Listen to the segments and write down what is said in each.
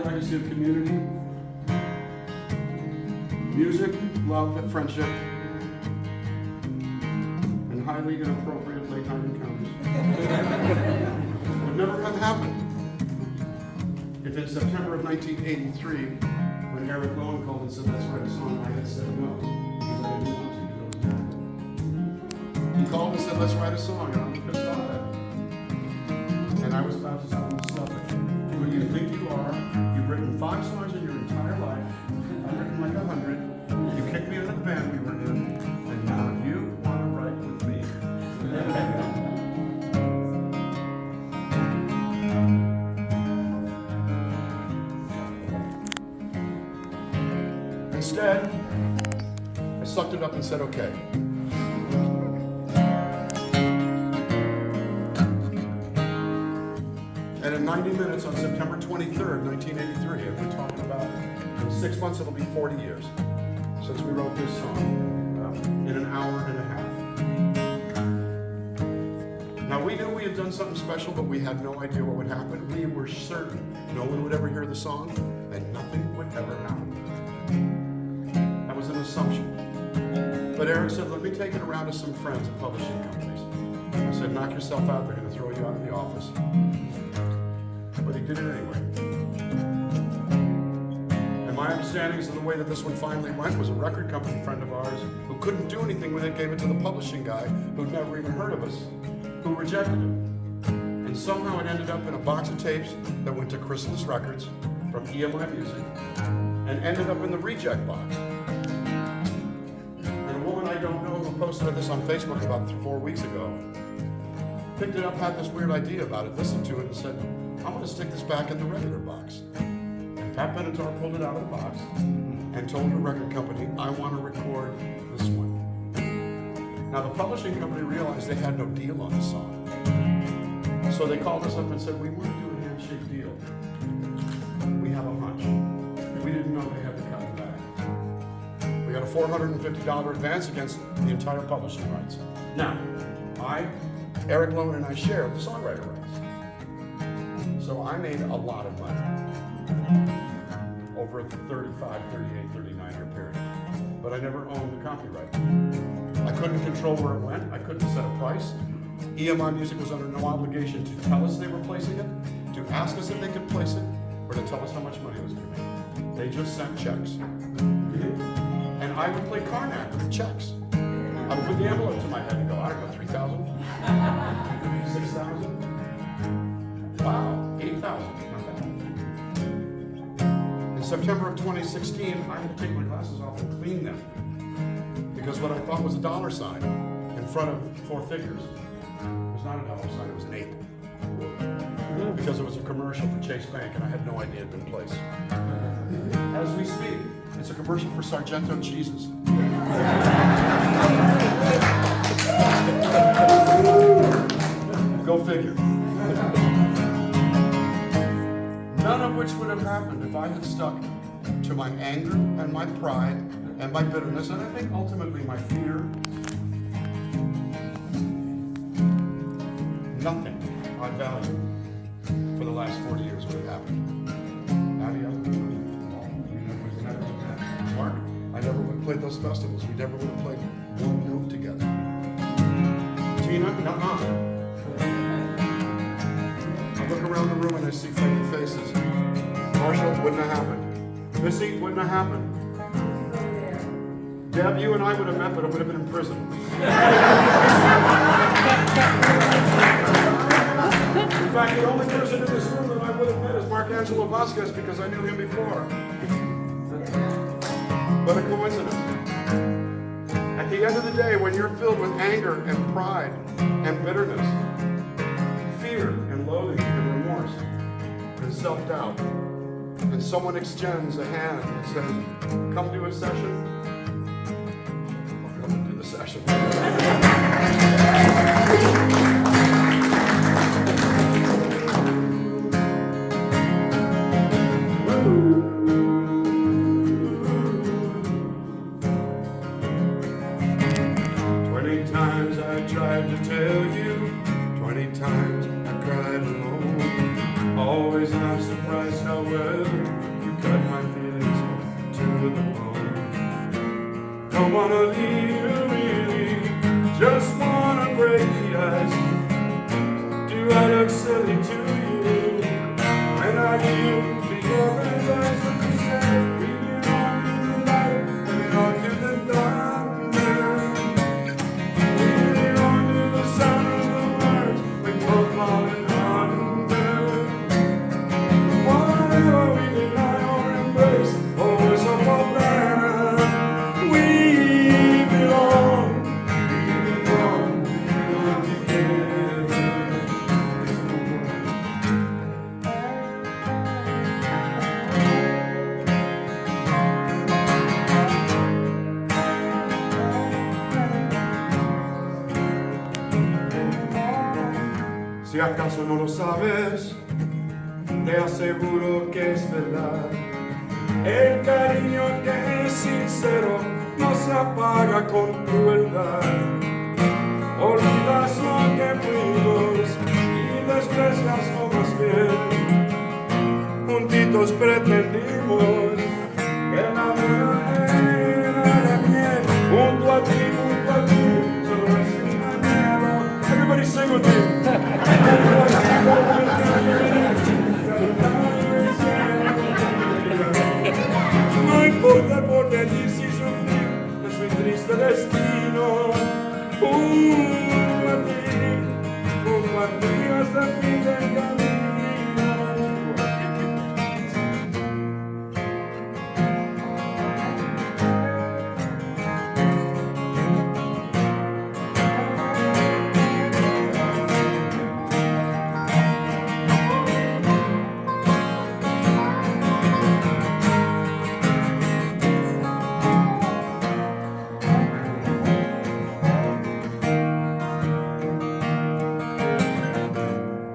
legacy of community, music, love, and friendship, and highly inappropriate late-night encounters would never have happened if in September of 1983, when Eric Lowen called and said, let's write a song, I had said no, because I didn't want to, because I was married. He called and said, let's write a song, and I was pissed off at him. And I was about to tell him to stop it. Who do you think you are? You've written 5 songs in your entire life. I've written like 100. You kicked me out of the band we were in, and now you want to write with me. Instead, I sucked it up and said, okay. And in 90 minutes on September 23rd, 1983, and we're talking about in 6 months, it'll be 40 years since we wrote this song, in an hour and a half. Now, we knew we had done something special, but we had no idea what would happen. We were certain no one would ever hear the song, and nothing would ever happen. That was an assumption. But Eric said, let me take it around to some friends at publishing companies. I said, knock yourself out, they're going to throw you out of the office. But he did it anyway. And my understanding of the way that this one finally went was a record company friend of ours who couldn't do anything with it, gave it to the publishing guy who'd never even heard of us, who rejected it. And somehow it ended up in a box of tapes that went to Chrysalis Records from EMI Music and ended up in the reject box. And a woman I don't know who posted this on Facebook about 4 weeks ago picked it up, had this weird idea about it, listened to it, and said, I'm going to stick this back in the regular box. And Pat Benatar pulled it out of the box and told the record company, I want to record this one. Now, the publishing company realized they had no deal on the song. So they called us up and said, we want to do a handshake deal. We have a hunch. We didn't know they had to cut it back. We got a $450 advance against the entire publishing rights. Now, Eric Lowen and I shared the songwriter rights. So I made a lot of money over a 35, 38, 39-year period. But I never owned the copyright. I couldn't control where it went. I couldn't set a price. EMI Music was under no obligation to tell us they were placing it, to ask us if they could place it, or to tell us how much money it was going to make. They just sent checks. And I would play Karnak with checks. I would put the envelope to my head and go, I don't know, 3,000? 6,000? Wow, 8,000. In September of 2016, I had to take my glasses off and clean them because what I thought was a dollar sign in front of 4 figures was not a dollar sign, it was an 8. Because it was a commercial for Chase Bank and I had no idea it had been placed. As we speak, it's a commercial for Sargento cheeses. Go figure. None of which would have happened if I had stuck to my anger and my pride and my bitterness, and I think ultimately my fear. Nothing I value for the last 40 years would have happened. How do you Mark, I never would have played those festivals. We never would have played one note together. Tina, nuh-uh. I look around the room and I see friendly faces. Marshall, wouldn't have happened. Missy, wouldn't have happened. Deb, you and I would have met, but it would have been in prison. In fact, the only person in this room that I would have met is Mark Angelo Vasquez because I knew him before. What a coincidence. At the end of the day, when you're filled with anger and pride and bitterness, fear and loathing and remorse and self-doubt, and someone extends a hand and says, come do a session, come do the session. 20 times I tried to tell you, 20 times I cried alone. Always I'm surprised how well wanna leave you really, just wanna break the ice. Do I look silly to you when I give the open eyes? What you say? We belong to the light, we belong to the thunder. We belong to the sound of the words we both falling under. Whatever we deny or embrace, always up our banner. We belong together. Si acaso no lo sabes, te aseguro que es verdad. El cariño que es sincero no se apaga con crueldad. Olvidas lo que fuimos y desprecias lo más bien. Juntitos pretendimos que la vida era de miel. Junto a ti, solo es un anhelo. Everybody sing with me. No importa por venir si sufrir es mi triste destino. Junto a ti hasta el fin del camino.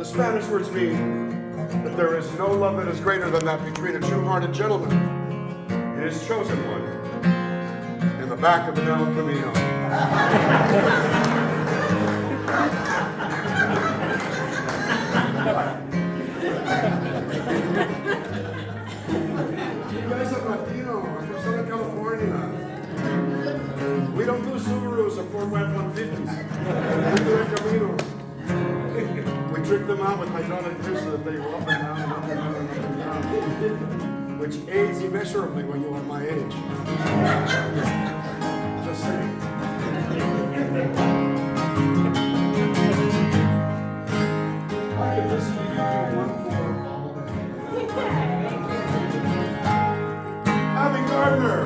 Spanish words mean that there is no love that is greater than that between a true-hearted gentleman and his chosen one in the back of an El Camino. You guys are Latino. I'm from Southern California. We don't do Subarus or Ford F-150s. We do El Camino. We tricked them out with hydraulic lifts so that they were up and down and up and down and up and down, which aids immeasurably when you're my age. Just saying. I can listen to you do one for all day. Abby Gardner.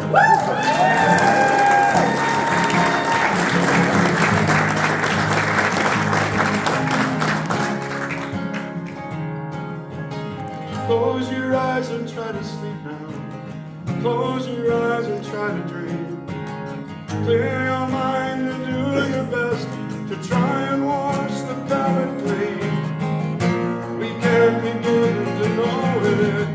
Close your eyes and try to sleep now. Close your eyes and try to dream. Clear your mind and do your best to try and wash the palate clean. We can't begin to know it